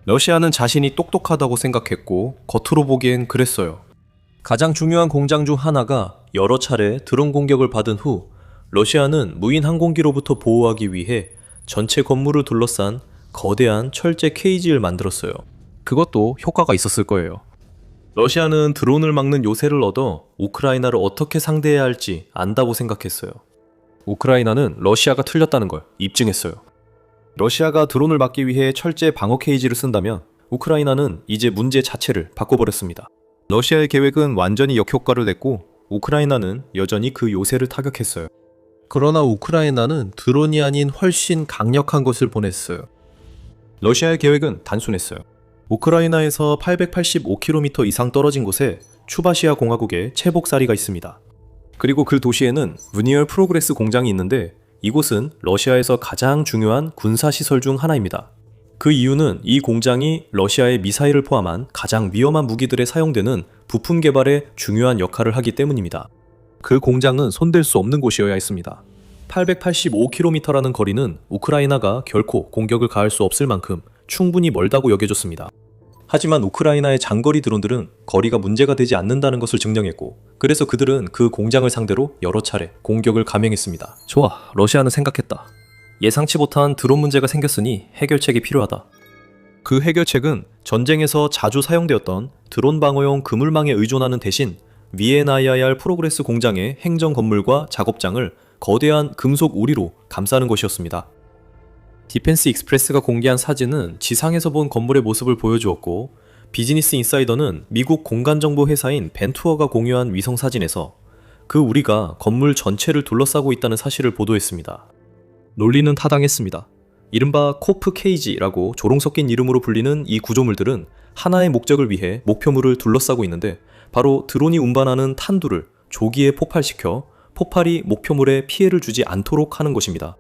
러시아는 자신이 똑똑하다고 생각했고 겉으로 보기엔 그랬어요. 가장 중요한 공장 중 하나가 여러 차례 드론 공격을 받은 후 러시아는 무인 항공기로부터 보호하기 위해 전체 건물을 둘러싼 거대한 철제 케이지를 만들었어요. 그것도 효과가 있었을 거예요. 러시아는 드론을 막는 요새를 얻어 우크라이나를 어떻게 상대해야 할지 안다고 생각했어요. 우크라이나는 러시아가 틀렸다는 걸 입증했어요. 러시아가 드론을 막기 위해 철제 방어 케이지를 쓴다면 우크라이나는 이제 문제 자체를 바꿔버렸습니다. 러시아의 계획은 완전히 역효과를 냈고 우크라이나는 여전히 그 요새를 타격했어요. 그러나 우크라이나는 드론이 아닌 훨씬 강력한 것을 보냈어요. 러시아의 계획은 단순했어요. 우크라이나에서 885km 이상 떨어진 곳에 추바시아 공화국의 체복사리가 있습니다. 그리고 그 도시에는 무니얼 프로그레스 공장이 있는데 이곳은 러시아에서 가장 중요한 군사시설 중 하나입니다. 그 이유는 이 공장이 러시아의 미사일을 포함한 가장 위험한 무기들에 사용되는 부품 개발에 중요한 역할을 하기 때문입니다. 그 공장은 손댈 수 없는 곳이어야 했습니다. 885km라는 거리는 우크라이나가 결코 공격을 가할 수 없을 만큼 충분히 멀다고 여겨졌습니다. 하지만 우크라이나의 장거리 드론들은 거리가 문제가 되지 않는다는 것을 증명했고 그래서 그들은 그 공장을 상대로 여러 차례 공격을 감행했습니다. 좋아, 러시아는 생각했다. 예상치 못한 드론 문제가 생겼으니 해결책이 필요하다. 그 해결책은 전쟁에서 자주 사용되었던 드론 방어용 그물망에 의존하는 대신 VNIR 프로그레스 공장의 행정 건물과 작업장을 거대한 금속 우리로 감싸는 것이었습니다. 디펜스 익스프레스가 공개한 사진은 지상에서 본 건물의 모습을 보여주었고 비즈니스 인사이더는 미국 공간정보 회사인 벤투어가 공유한 위성사진에서 그 우리가 건물 전체를 둘러싸고 있다는 사실을 보도했습니다. 논리는 타당했습니다. 이른바 코프 케이지라고 조롱 섞인 이름으로 불리는 이 구조물들은 하나의 목적을 위해 목표물을 둘러싸고 있는데 바로 드론이 운반하는 탄두를 조기에 폭발시켜 폭발이 목표물에 피해를 주지 않도록 하는 것입니다.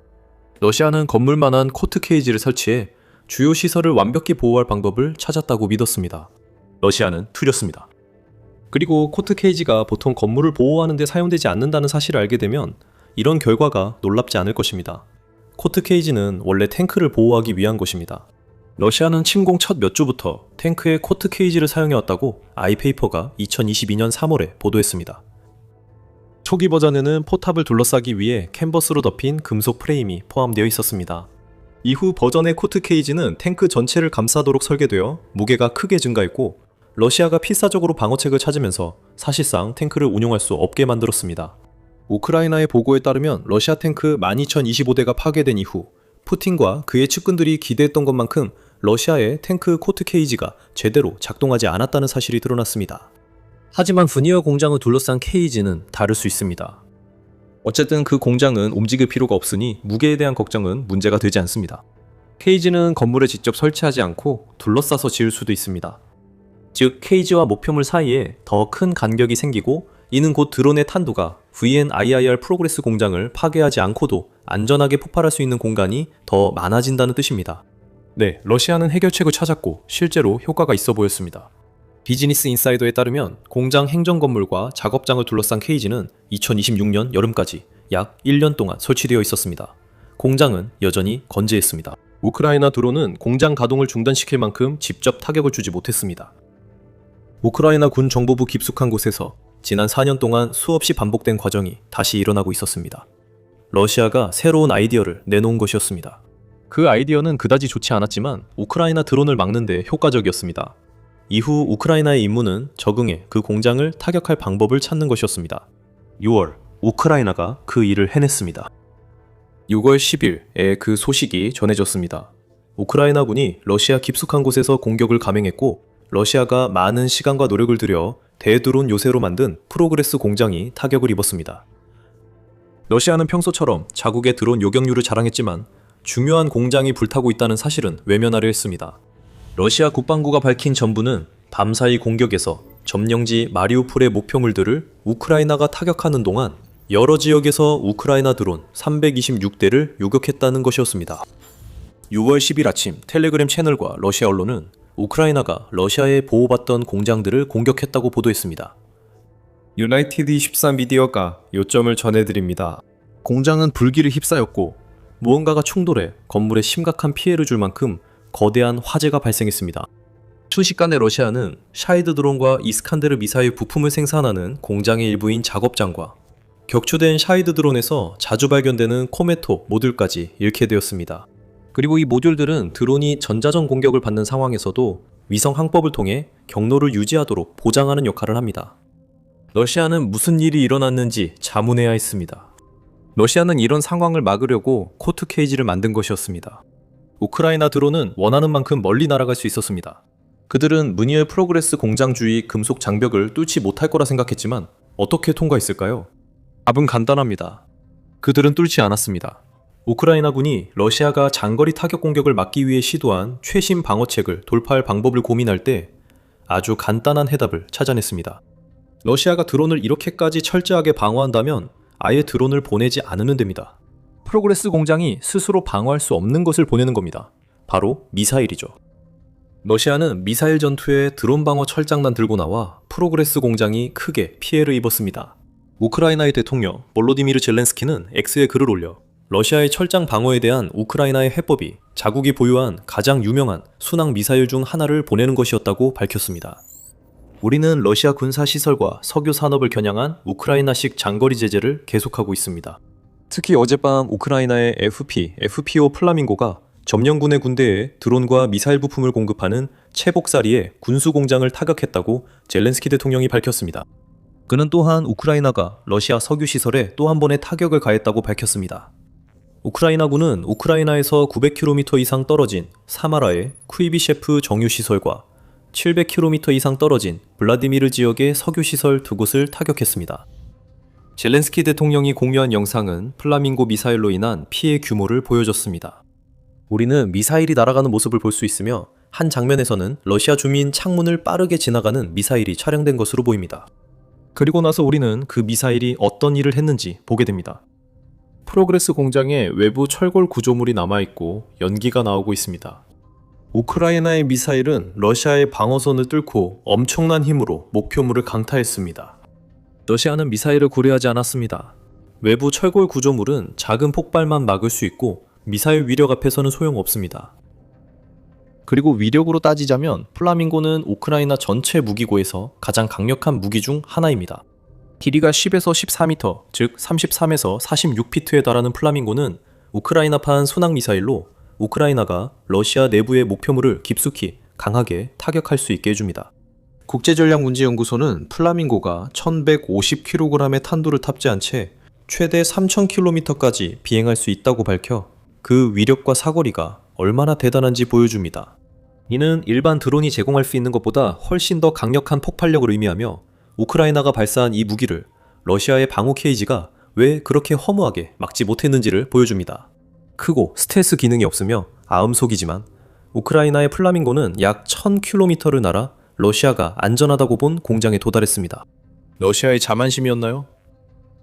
러시아는 건물만한 코트 케이지를 설치해 주요 시설을 완벽히 보호할 방법을 찾았다고 믿었습니다. 러시아는 틀렸습니다. 그리고 코트 케이지가 보통 건물을 보호하는 데 사용되지 않는다는 사실을 알게 되면 이런 결과가 놀랍지 않을 것입니다. 코트 케이지는 원래 탱크를 보호하기 위한 것입니다. 러시아는 침공 첫 몇 주부터 탱크에 코트 케이지를 사용해왔다고 아이페이퍼가 2022년 3월에 보도했습니다. 초기 버전에는 포탑을 둘러싸기 위해 캔버스로 덮인 금속 프레임이 포함되어 있었습니다. 이후 버전의 코트 케이지는 탱크 전체를 감싸도록 설계되어 무게가 크게 증가했고 러시아가 필사적으로 방어책을 찾으면서 사실상 탱크를 운용할 수 없게 만들었습니다. 우크라이나의 보고에 따르면 러시아 탱크 12,025대가 파괴된 이후 푸틴과 그의 측근들이 기대했던 것만큼 러시아의 탱크 코트 케이지가 제대로 작동하지 않았다는 사실이 드러났습니다. 하지만 브니어 공장을 둘러싼 케이지는 다를 수 있습니다. 어쨌든 그 공장은 움직일 필요가 없으니 무게에 대한 걱정은 문제가 되지 않습니다. 케이지는 건물에 직접 설치하지 않고 둘러싸서 지을 수도 있습니다. 즉 케이지와 목표물 사이에 더 큰 간격이 생기고 이는 곧 드론의 탄두가 VNIR 프로그레스 공장을 파괴하지 않고도 안전하게 폭발할 수 있는 공간이 더 많아진다는 뜻입니다. 네, 러시아는 해결책을 찾았고 실제로 효과가 있어 보였습니다. 비즈니스 인사이더에 따르면 공장 행정 건물과 작업장을 둘러싼 케이지는 2026년 여름까지 약 1년 동안 설치되어 있었습니다. 공장은 여전히 건재했습니다. 우크라이나 드론은 공장 가동을 중단시킬 만큼 직접 타격을 주지 못했습니다. 우크라이나 군 정보부 깊숙한 곳에서 지난 4년 동안 수없이 반복된 과정이 다시 일어나고 있었습니다. 러시아가 새로운 아이디어를 내놓은 것이었습니다. 그 아이디어는 그다지 좋지 않았지만 우크라이나 드론을 막는 데 효과적이었습니다. 이후 우크라이나의 임무는 적응해 그 공장을 타격할 방법을 찾는 것이었습니다. 6월, 우크라이나가 그 일을 해냈습니다. 6월 10일에 그 소식이 전해졌습니다. 우크라이나군이 러시아 깊숙한 곳에서 공격을 감행했고 러시아가 많은 시간과 노력을 들여 대드론 요새로 만든 프로그레스 공장이 타격을 입었습니다. 러시아는 평소처럼 자국의 드론 요격률을 자랑했지만 중요한 공장이 불타고 있다는 사실은 외면하려 했습니다. 러시아 국방부가 밝힌 전부는 밤사이 공격에서 점령지 마리우폴의 목표물들을 우크라이나가 타격하는 동안 여러 지역에서 우크라이나 드론 326대를 요격했다는 것이었습니다. 6월 10일 아침 텔레그램 채널과 러시아 언론은 우크라이나가 러시아에 보호받던 공장들을 공격했다고 보도했습니다. 유나이티드 24 미디어가 요점을 전해드립니다. 공장은 불길을 휩싸였고 무언가가 충돌해 건물에 심각한 피해를 줄 만큼 거대한 화재가 발생했습니다. 순식간에 러시아는 샤이드 드론과 이스칸데르 미사일 부품을 생산하는 공장의 일부인 작업장과 격추된 샤이드 드론에서 자주 발견되는 코메토 모듈까지 잃게 되었습니다. 그리고 이 모듈들은 드론이 전자전 공격을 받는 상황에서도 위성 항법을 통해 경로를 유지하도록 보장하는 역할을 합니다. 러시아는 무슨 일이 일어났는지 자문해야 했습니다. 러시아는 이런 상황을 막으려고 코트 케이지를 만든 것이었습니다. 우크라이나 드론은 원하는 만큼 멀리 날아갈 수 있었습니다. 그들은 무니엘 프로그레스 공장 주위 금속 장벽을 뚫지 못할 거라 생각했지만 어떻게 통과했을까요? 답은 간단합니다. 그들은 뚫지 않았습니다. 우크라이나군이 러시아가 장거리 타격 공격을 막기 위해 시도한 최신 방어책을 돌파할 방법을 고민할 때 아주 간단한 해답을 찾아냈습니다. 러시아가 드론을 이렇게까지 철저하게 방어한다면 아예 드론을 보내지 않으면 됩니다. 프로그레스 공장이 스스로 방어할 수 없는 것을 보내는 겁니다. 바로 미사일이죠. 러시아는 미사일 전투에 드론 방어 철장단 들고 나와 프로그레스 공장이 크게 피해를 입었습니다. 우크라이나의 대통령 볼로디미르 젤렌스키는 X에 글을 올려 러시아의 철장 방어에 대한 우크라이나의 해법이 자국이 보유한 가장 유명한 순항 미사일 중 하나를 보내는 것이었다고 밝혔습니다. 우리는 러시아 군사 시설과 석유 산업을 겨냥한 우크라이나식 장거리 제재를 계속하고 있습니다. 특히 어젯밤 우크라이나의 FPO 플라밍고가 점령군의 군대에 드론과 미사일 부품을 공급하는 체복사리의 군수 공장을 타격했다고 젤렌스키 대통령이 밝혔습니다. 그는 또한 우크라이나가 러시아 석유 시설에 또 한 번의 타격을 가했다고 밝혔습니다. 우크라이나군은 우크라이나에서 900km 이상 떨어진 사마라의 쿠이비셰프 정유시설과 700km 이상 떨어진 블라디미르 지역의 석유시설 두 곳을 타격했습니다. 젤렌스키 대통령이 공유한 영상은 플라밍고 미사일로 인한 피해 규모를 보여줬습니다. 우리는 미사일이 날아가는 모습을 볼 수 있으며 한 장면에서는 러시아 주민 창문을 빠르게 지나가는 미사일이 촬영된 것으로 보입니다. 그리고 나서 우리는 그 미사일이 어떤 일을 했는지 보게 됩니다. 프로그레스 공장에 외부 철골 구조물이 남아있고 연기가 나오고 있습니다. 우크라이나의 미사일은 러시아의 방어선을 뚫고 엄청난 힘으로 목표물을 강타했습니다. 러시아는 미사일을 고려하지 않았습니다. 외부 철골 구조물은 작은 폭발만 막을 수 있고 미사일 위력 앞에서는 소용없습니다. 그리고 위력으로 따지자면 플라밍고는 우크라이나 전체 무기고에서 가장 강력한 무기 중 하나입니다. 길이가 10에서 14m, 즉 33에서 46피트에 달하는 플라밍고는 우크라이나판 순항 미사일로 우크라이나가 러시아 내부의 목표물을 깊숙이 강하게 타격할 수 있게 해줍니다. 국제전략문제연구소는 플라밍고가 1150kg의 탄두를 탑재한 채 최대 3000km까지 비행할 수 있다고 밝혀 그 위력과 사거리가 얼마나 대단한지 보여줍니다. 이는 일반 드론이 제공할 수 있는 것보다 훨씬 더 강력한 폭발력을 의미하며 우크라이나가 발사한 이 무기를 러시아의 방어 케이지가 왜 그렇게 허무하게 막지 못했는지를 보여줍니다. 크고 스텔스 기능이 없으며 아음속이지만 우크라이나의 플라밍고는 약 1000km를 날아 러시아가 안전하다고 본 공장에 도달했습니다. 러시아의 자만심이었나요?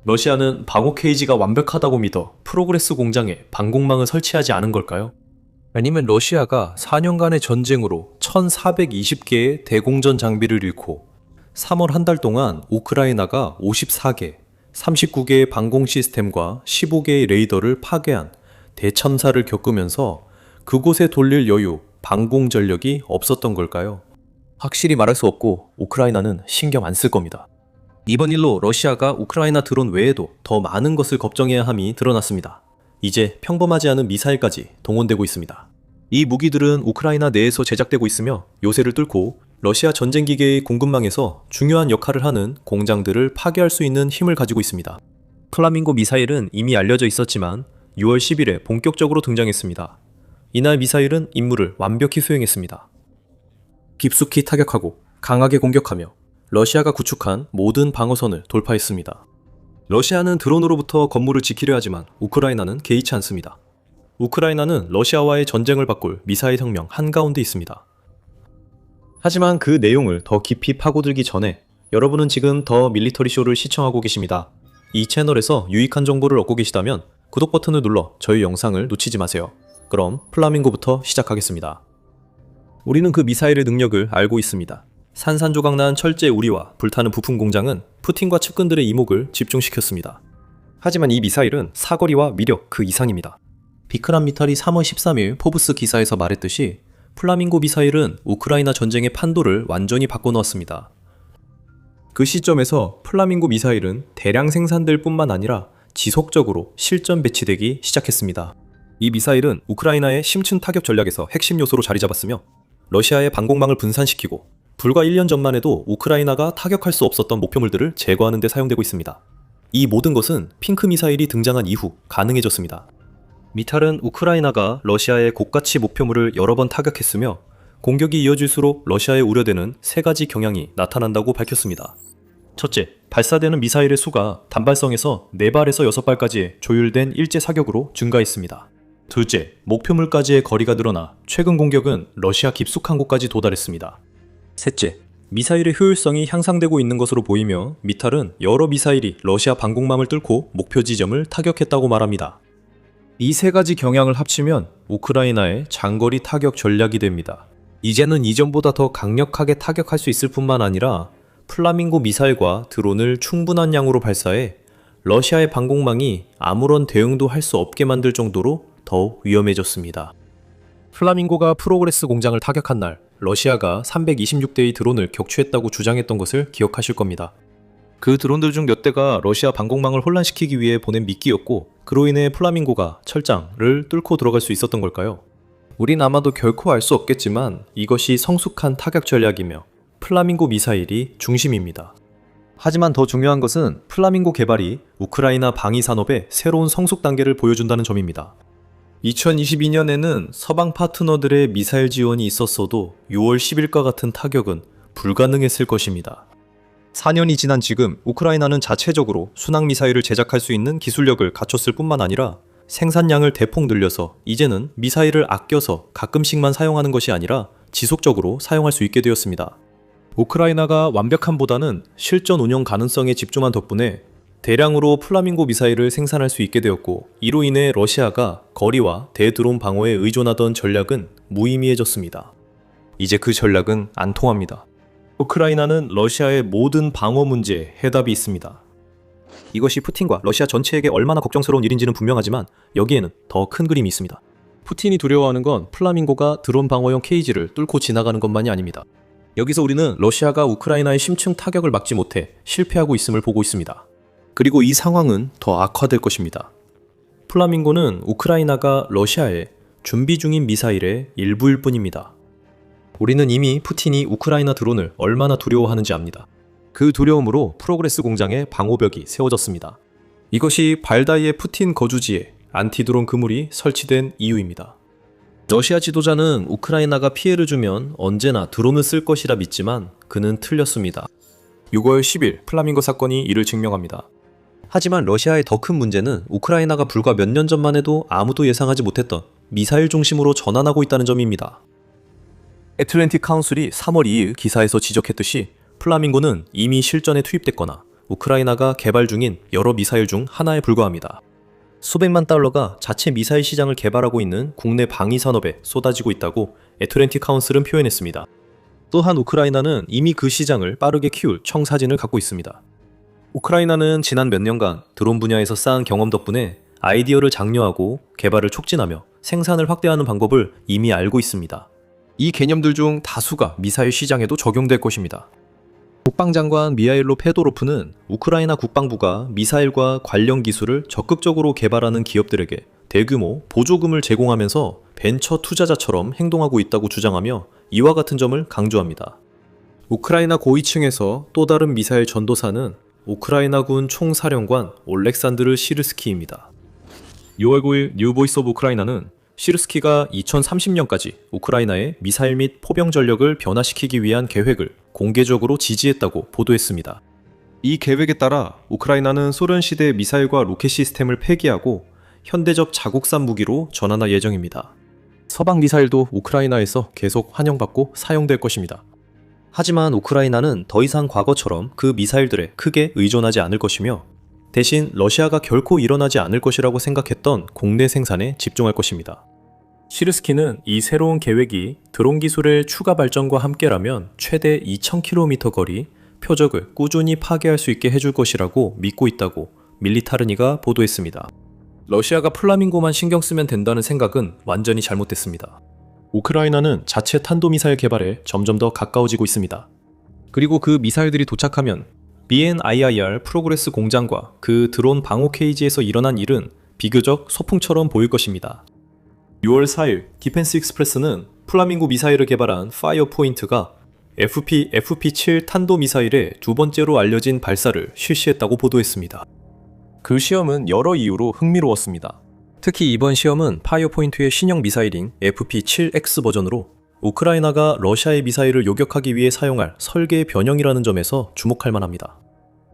러시아는 방어 케이지가 완벽하다고 믿어 프로그레스 공장에 방공망을 설치하지 않은 걸까요? 아니면 러시아가 4년간의 전쟁으로 1420개의 대공전 장비를 잃고 3월 한 달 동안 우크라이나가 54개, 39개의 방공 시스템과 15개의 레이더를 파괴한 대참사를 겪으면서 그곳에 돌릴 여유, 방공 전력이 없었던 걸까요? 확실히 말할 수 없고 우크라이나는 신경 안 쓸 겁니다. 이번 일로 러시아가 우크라이나 드론 외에도 더 많은 것을 걱정해야 함이 드러났습니다. 이제 평범하지 않은 미사일까지 동원되고 있습니다. 이 무기들은 우크라이나 내에서 제작되고 있으며 요새를 뚫고 러시아 전쟁기계의 공급망에서 중요한 역할을 하는 공장들을 파괴할 수 있는 힘을 가지고 있습니다. 플라밍고 미사일은 이미 알려져 있었지만 6월 10일에 본격적으로 등장했습니다. 이날 미사일은 임무를 완벽히 수행했습니다. 깊숙이 타격하고 강하게 공격하며 러시아가 구축한 모든 방어선을 돌파했습니다. 러시아는 드론으로부터 건물을 지키려 하지만 우크라이나는 개의치 않습니다. 우크라이나는 러시아와의 전쟁을 바꿀 미사일 혁명 한가운데 있습니다. 하지만 그 내용을 더 깊이 파고들기 전에 여러분은 지금 더 밀리터리 쇼를 시청하고 계십니다. 이 채널에서 유익한 정보를 얻고 계시다면 구독 버튼을 눌러 저희 영상을 놓치지 마세요. 그럼 플라밍고부터 시작하겠습니다. 우리는 그 미사일의 능력을 알고 있습니다. 산산조각난 철제 우리와 불타는 부품 공장은 푸틴과 측근들의 이목을 집중시켰습니다. 하지만 이 미사일은 사거리와 위력 그 이상입니다. 비크람 미탈이 3월 13일 포브스 기사에서 말했듯이 플라밍고 미사일은 우크라이나 전쟁의 판도를 완전히 바꿔놓았습니다. 그 시점에서 플라밍고 미사일은 대량 생산될 뿐만 아니라 지속적으로 실전 배치되기 시작했습니다. 이 미사일은 우크라이나의 심층 타격 전략에서 핵심 요소로 자리 잡았으며 러시아의 방공망을 분산시키고 불과 1년 전만 해도 우크라이나가 타격할 수 없었던 목표물들을 제거하는 데 사용되고 있습니다. 이 모든 것은 핑크 미사일이 등장한 이후 가능해졌습니다. 미탈은 우크라이나가 러시아의 고가치 목표물을 여러 번 타격했으며 공격이 이어질수록 러시아에 우려되는 3가지 경향이 나타난다고 밝혔습니다. 첫째, 발사되는 미사일의 수가 단발성에서 4발에서 6발까지의 조율된 일제 사격으로 증가했습니다. 둘째, 목표물까지의 거리가 늘어나 최근 공격은 러시아 깊숙한 곳까지 도달했습니다. 셋째, 미사일의 효율성이 향상되고 있는 것으로 보이며 미탈은 여러 미사일이 러시아 방공망을 뚫고 목표 지점을 타격했다고 말합니다. 이 3가지 경향을 합치면 우크라이나의 장거리 타격 전략이 됩니다. 이제는 이전보다 더 강력하게 타격할 수 있을 뿐만 아니라 플라밍고 미사일과 드론을 충분한 양으로 발사해 러시아의 방공망이 아무런 대응도 할 수 없게 만들 정도로 더욱 위험해졌습니다. 플라밍고가 프로그레스 공장을 타격한 날, 러시아가 326대의 드론을 격추했다고 주장했던 것을 기억하실 겁니다. 그 드론들 중 몇 대가 러시아 방공망을 혼란시키기 위해 보낸 미끼였고, 그로 인해 플라밍고가 철장을 뚫고 들어갈 수 있었던 걸까요? 우린 아마도 결코 알 수 없겠지만 이것이 성숙한 타격 전략이며 플라밍고 미사일이 중심입니다. 하지만 더 중요한 것은 플라밍고 개발이 우크라이나 방위 산업의 새로운 성숙 단계를 보여준다는 점입니다. 2022년에는 서방 파트너들의 미사일 지원이 있었어도 6월 10일과 같은 타격은 불가능했을 것입니다. 4년이 지난 지금 우크라이나는 자체적으로 순항 미사일을 제작할 수 있는 기술력을 갖췄을 뿐만 아니라 생산량을 대폭 늘려서 이제는 미사일을 아껴서 가끔씩만 사용하는 것이 아니라 지속적으로 사용할 수 있게 되었습니다. 우크라이나가 완벽함보다는 실전 운영 가능성에 집중한 덕분에 대량으로 플라밍고 미사일을 생산할 수 있게 되었고, 이로 인해 러시아가 거리와 대드론 방어에 의존하던 전략은 무의미해졌습니다. 이제 그 전략은 안 통합니다. 우크라이나는 러시아의 모든 방어 문제에 해답이 있습니다. 이것이 푸틴과 러시아 전체에게 얼마나 걱정스러운 일인지는 분명하지만 여기에는 더 큰 그림이 있습니다. 푸틴이 두려워하는 건 플라밍고가 드론 방어용 케이지를 뚫고 지나가는 것만이 아닙니다. 여기서 우리는 러시아가 우크라이나의 심층 타격을 막지 못해 실패하고 있음을 보고 있습니다. 그리고 이 상황은 더 악화될 것입니다. 플라밍고는 우크라이나가 러시아에 준비 중인 미사일의 일부일 뿐입니다. 우리는 이미 푸틴이 우크라이나 드론을 얼마나 두려워하는지 압니다. 그 두려움으로 프로그레스 공장에 방호벽이 세워졌습니다. 이것이 발다이의 푸틴 거주지에 안티드론 그물이 설치된 이유입니다. 러시아 지도자는 우크라이나가 피해를 주면 언제나 드론을 쓸 것이라 믿지만 그는 틀렸습니다. 6월 10일 플라밍고 사건이 이를 증명합니다. 하지만 러시아의 더 큰 문제는 우크라이나가 불과 몇 년 전만 해도 아무도 예상하지 못했던 미사일 중심으로 전환하고 있다는 점입니다. 애틀랜틱 카운슬이 3월 2일 기사에서 지적했듯이 플라밍고는 이미 실전에 투입됐거나 우크라이나가 개발 중인 여러 미사일 중 하나에 불과합니다. 수백만 달러가 자체 미사일 시장을 개발하고 있는 국내 방위 산업에 쏟아지고 있다고 애틀랜틱 카운슬은 표현했습니다. 또한 우크라이나는 이미 그 시장을 빠르게 키울 청사진을 갖고 있습니다. 우크라이나는 지난 몇 년간 드론 분야에서 쌓은 경험 덕분에 아이디어를 장려하고 개발을 촉진하며 생산을 확대하는 방법을 이미 알고 있습니다. 이 개념들 중 다수가 미사일 시장에도 적용될 것입니다. 국방장관 미하일로 페도로프는 우크라이나 국방부가 미사일과 관련 기술을 적극적으로 개발하는 기업들에게 대규모 보조금을 제공하면서 벤처 투자자처럼 행동하고 있다고 주장하며 이와 같은 점을 강조합니다. 우크라이나 고위층에서 또 다른 미사일 전도사는 우크라이나군 총사령관 올렉산드르 시르스키입니다. 6월 9일 뉴보이스 오브 우크라이나는 시르스키가 2030년까지 우크라이나의 미사일 및 포병 전력을 변화시키기 위한 계획을 공개적으로 지지했다고 보도했습니다. 이 계획에 따라 우크라이나는 소련 시대 미사일과 로켓 시스템을 폐기하고 현대적 자국산 무기로 전환할 예정입니다. 서방 미사일도 우크라이나에서 계속 환영받고 사용될 것입니다. 하지만 우크라이나는 더 이상 과거처럼 그 미사일들에 크게 의존하지 않을 것이며 대신 러시아가 결코 일어나지 않을 것이라고 생각했던 국내 생산에 집중할 것입니다. 시르스키는 이 새로운 계획이 드론 기술의 추가 발전과 함께라면 최대 2000km 거리 표적을 꾸준히 파괴할 수 있게 해줄 것이라고 믿고 있다고 밀리타르니가 보도했습니다. 러시아가 플라밍고만 신경 쓰면 된다는 생각은 완전히 잘못됐습니다. 우크라이나는 자체 탄도미사일 개발에 점점 더 가까워지고 있습니다. 그리고 그 미사일들이 도착하면 BNIIR 프로그레스 공장과 그 드론 방호 케이지에서 일어난 일은 비교적 소풍처럼 보일 것입니다. 6월 4일 디펜스 익스프레스는 플라밍고 미사일을 개발한 파이어 포인트가 FP-7 탄도미사일의 두 번째로 알려진 발사를 실시했다고 보도했습니다. 그 시험은 여러 이유로 흥미로웠습니다. 특히 이번 시험은 파이어 포인트의 신형 미사일인 FP-7X 버전으로 우크라이나가 러시아의 미사일을 요격하기 위해 사용할 설계의 변형이라는 점에서 주목할 만합니다.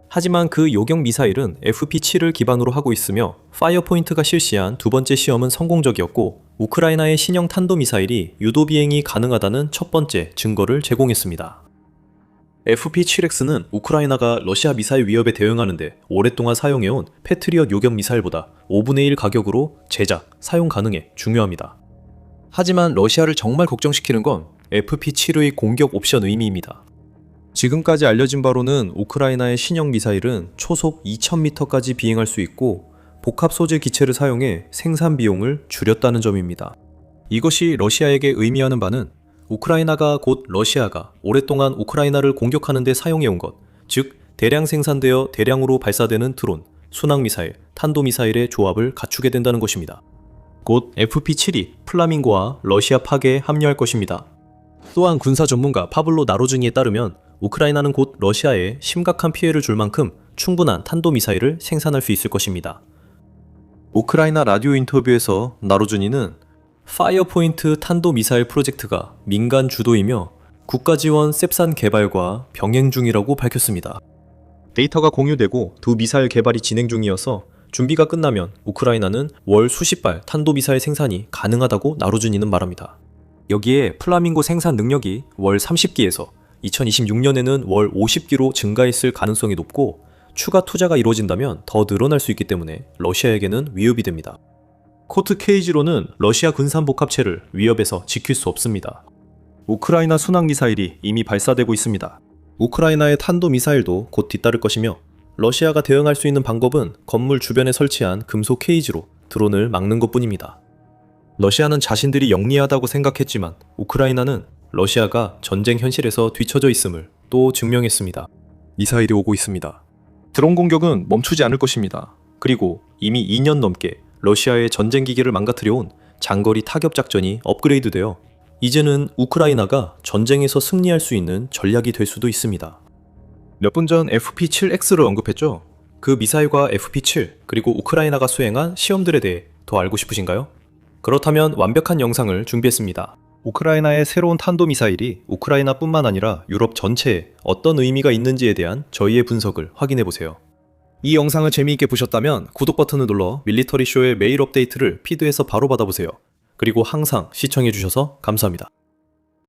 하지만 그 요격 미사일은 FP-7을 기반으로 하고 있으며 파이어 포인트가 실시한 두 번째 시험은 성공적이었고 우크라이나의 신형 탄도미사일이 유도 비행이 가능하다는 첫 번째 증거를 제공했습니다. FP-7X는 우크라이나가 러시아 미사일 위협에 대응하는데 오랫동안 사용해온 패트리엇 요격 미사일보다 5분의 1 가격으로 제작, 사용 가능해 중요합니다. 하지만 러시아를 정말 걱정시키는 건 FP-7의 공격 옵션 의미입니다. 지금까지 알려진 바로는 우크라이나의 신형 미사일은 초속 2000m까지 비행할 수 있고 복합 소재 기체를 사용해 생산 비용을 줄였다는 점입니다. 이것이 러시아에게 의미하는 바는 우크라이나가 곧 러시아가 오랫동안 우크라이나를 공격하는 데 사용해온 것, 즉 대량 생산되어 대량으로 발사되는 드론, 순항미사일, 탄도미사일의 조합을 갖추게 된다는 것입니다. 곧 FP-7이 플라밍고와 러시아 파괴에 합류할 것입니다. 또한 군사 전문가 파블로 나로즈니에 따르면 우크라이나는 곧 러시아에 심각한 피해를 줄 만큼 충분한 탄도미사일을 생산할 수 있을 것입니다. 우크라이나 라디오 인터뷰에서 나로즈니는 파이어 포인트 탄도미사일 프로젝트가 민간 주도이며 국가 지원 셉산 개발과 병행 중이라고 밝혔습니다. 데이터가 공유되고 두 미사일 개발이 진행 중이어서 준비가 끝나면 우크라이나는 월 수십 발 탄도미사일 생산이 가능하다고 나로즈니는 말합니다. 여기에 플라밍고 생산 능력이 월 30기에서 2026년에는 월 50기로 증가했을 가능성이 높고 추가 투자가 이루어진다면 더 늘어날 수 있기 때문에 러시아에게는 위협이 됩니다. 코트 케이지로는 러시아 군산 복합체를 위협에서 지킬 수 없습니다. 우크라이나 순항미사일이 이미 발사되고 있습니다. 우크라이나의 탄도미사일도 곧 뒤따를 것이며 러시아가 대응할 수 있는 방법은 건물 주변에 설치한 금속 케이지로 드론을 막는 것뿐입니다. 러시아는 자신들이 영리하다고 생각했지만 우크라이나는 러시아가 전쟁 현실에서 뒤처져 있음을 또 증명했습니다. 미사일이 오고 있습니다. 드론 공격은 멈추지 않을 것입니다. 그리고 이미 2년 넘게 러시아의 전쟁 기계를 망가뜨려온 장거리 타격 작전이 업그레이드되어 이제는 우크라이나가 전쟁에서 승리할 수 있는 전략이 될 수도 있습니다. 몇 분 전 FP-7X를 언급했죠? 그 미사일과 FP-7 그리고 우크라이나가 수행한 시험들에 대해 더 알고 싶으신가요? 그렇다면 완벽한 영상을 준비했습니다. 우크라이나의 새로운 탄도미사일이 우크라이나뿐만 아니라 유럽 전체에 어떤 의미가 있는지에 대한 저희의 분석을 확인해보세요. 이 영상을 재미있게 보셨다면 구독 버튼을 눌러 밀리터리쇼의 매일 업데이트를 피드에서 바로 받아보세요. 그리고 항상 시청해주셔서 감사합니다.